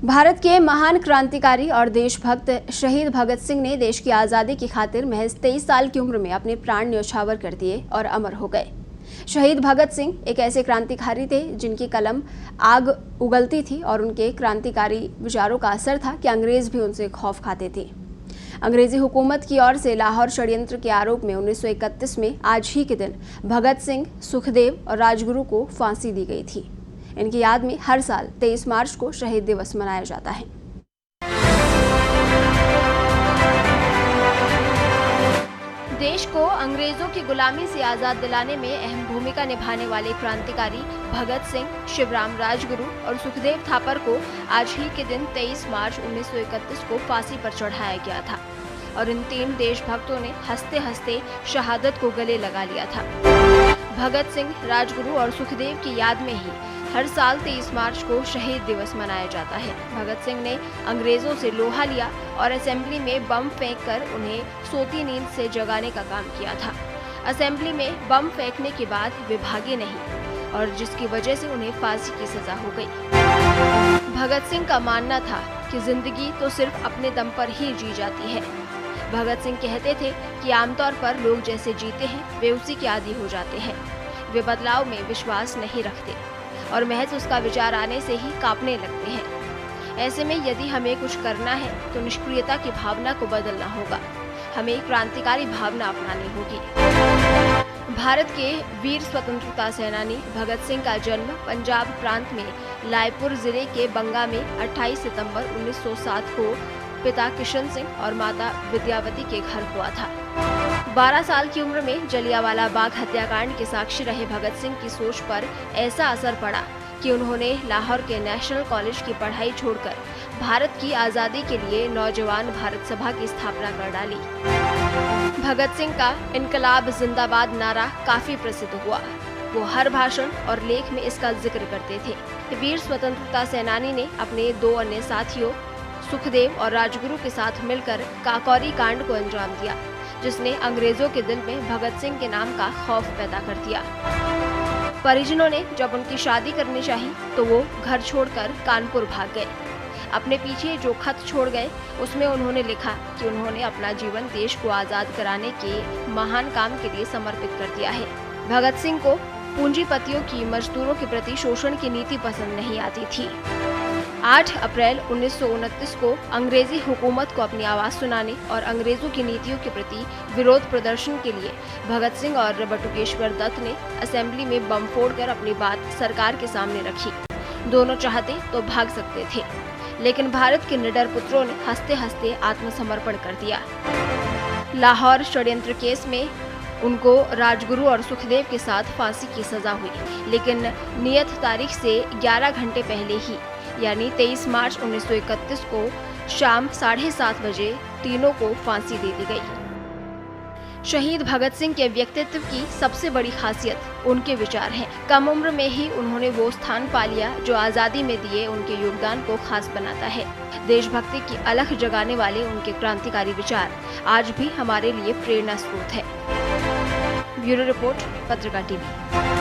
भारत के महान क्रांतिकारी और देशभक्त शहीद भगत सिंह ने देश की आज़ादी की खातिर महज 23 साल की उम्र में अपने प्राण न्यौछावर कर दिए और अमर हो गए। शहीद भगत सिंह एक ऐसे क्रांतिकारी थे जिनकी कलम आग उगलती थी और उनके क्रांतिकारी विचारों का असर था कि अंग्रेज भी उनसे खौफ खाते थे। अंग्रेजी हुकूमत की ओर से लाहौर षड्यंत्र के आरोप में 1931 में आज ही के दिन भगत सिंह, सुखदेव और राजगुरु को फांसी दी गई थी। इनकी याद में हर साल 23 मार्च को शहीद दिवस मनाया जाता है। देश को अंग्रेजों की गुलामी से आजाद दिलाने में अहम भूमिका निभाने वाले क्रांतिकारी भगत सिंह, शिवराम राजगुरु और सुखदेव थापर को आज ही के दिन 23 मार्च 1931 को फांसी पर चढ़ाया गया था और इन तीन देशभक्तों ने हंसते हंसते शहादत को गले लगा लिया था। भगत सिंह, राजगुरु और सुखदेव की याद में ही हर साल 23 मार्च को शहीद दिवस मनाया जाता है। भगत सिंह ने अंग्रेजों से लोहा लिया और असेंबली में बम फेंककर उन्हें सोती नींद से जगाने का काम किया था। असेंबली में बम फेंकने के बाद वे भागे नहीं और जिसकी वजह से उन्हें फांसी की सजा हो गई। भगत सिंह का मानना था कि जिंदगी तो सिर्फ अपने दम पर ही जी जाती है। भगत सिंह कहते थे कि आमतौर पर लोग जैसे जीते हैं वे उसी के आदी हो जाते हैं। वे बदलाव में विश्वास नहीं रखते और महज उसका विचार आने से ही कांपने लगते हैं। ऐसे में यदि हमें कुछ करना है तो निष्क्रियता की भावना को बदलना होगा। हमें क्रांतिकारी भावना अपनानी होगी। भारत के वीर स्वतंत्रता सेनानी भगत सिंह का जन्म पंजाब प्रांत में लायपुर जिले के बंगा में 28 सितंबर 1907 को पिता किशन सिंह और माता विद्यावती के घर हुआ था। 12 साल की उम्र में जलियांवाला बाग हत्याकांड के साक्षी रहे भगत सिंह की सोच पर ऐसा असर पड़ा कि उन्होंने लाहौर के नेशनल कॉलेज की पढ़ाई छोड़कर भारत की आज़ादी के लिए नौजवान भारत सभा की स्थापना कर डाली। भगत सिंह का इनकलाब जिंदाबाद नारा काफी प्रसिद्ध हुआ। वो हर भाषण और लेख में इसका जिक्र करते थे। वीर स्वतंत्रता सेनानी ने अपने 2 अन्य साथियों सुखदेव और राजगुरु के साथ मिलकर काकोरी कांड को अंजाम दिया, जिसने अंग्रेजों के दिल में भगत सिंह के नाम का खौफ पैदा कर दिया। परिजनों ने जब उनकी शादी करनी चाही तो वो घर छोड़कर कानपुर भाग गए। अपने पीछे जो खत छोड़ गए उसमें उन्होंने लिखा कि उन्होंने अपना जीवन देश को आजाद कराने के महान काम के लिए समर्पित कर दिया है। भगत सिंह को पूंजीपतियों की मजदूरों के प्रति शोषण की नीति पसंद नहीं आती थी। 8 अप्रैल 1929 को अंग्रेजी हुकूमत को अपनी आवाज सुनाने और अंग्रेजों की नीतियों के प्रति विरोध प्रदर्शन के लिए भगत सिंह और बटुकेश्वर दत्त ने असेंबली में बम फोड़कर अपनी बात सरकार के सामने रखी। दोनों चाहते तो भाग सकते थे, लेकिन भारत के निडर पुत्रों ने हंसते हंसते आत्मसमर्पण कर दिया। लाहौर षड्यंत्र केस में उनको राजगुरु और सुखदेव के साथ फांसी की सजा हुई, लेकिन नियत तारीख से 11 घंटे पहले ही यानी 23 मार्च 1931 को शाम 7:30 बजे तीनों को फांसी दे दी गई। शहीद भगत सिंह के व्यक्तित्व की सबसे बड़ी खासियत उनके विचार हैं। कम उम्र में ही उन्होंने वो स्थान पा लिया जो आज़ादी में दिए उनके योगदान को खास बनाता है। देशभक्ति की अलख जगाने वाले उनके क्रांतिकारी विचार आज भी हमारे लिए प्रेरणा स्रोत है। ब्यूरो रिपोर्ट, पत्रिका टीवी।